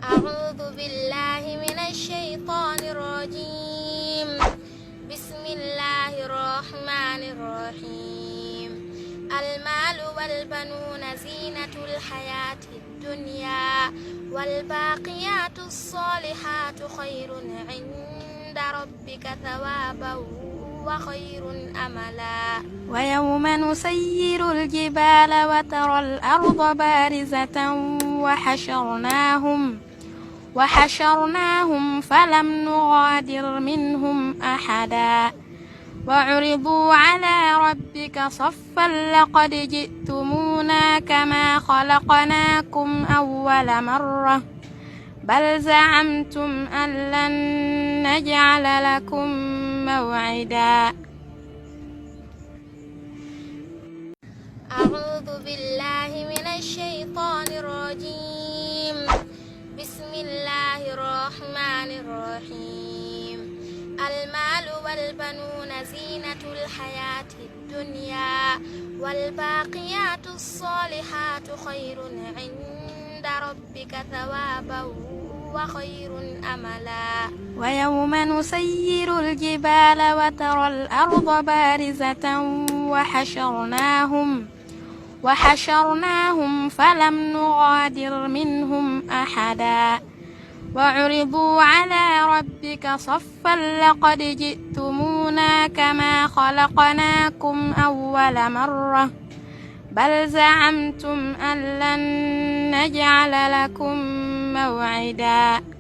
أعوذ بالله من الشيطان الرجيم. بسم الله الرحمن الرحيم. المال والبنون زينة الحياة الدنيا والباقيات الصالحات خير عند ربك ثوابا وخير أملا. ويوم نسير الجبال وترى الأرض بارزة وحشرناهم فلم نغادر منهم أحدا وعرضوا على ربك صفا لقد جئتمونا كما خلقناكم أول مرة بل زعمتم أن لن نجعل لكم موعدا. أعوذ بالله من الشيطان الرجيم. بسم الله الرحمن الرحيم. المال والبنون زينة الحياة الدنيا والباقيات الصالحات خير عند ربك ثوابا وخير أملا. ويوم نسير الجبال وترى الأرض بارزة وحشرناهم فلم نغادر منهم أحدا وعرضوا على ربك صفا لقد جئتمونا كما خلقناكم أول مرة بل زعمتم أن لن نجعل لكم موعدا.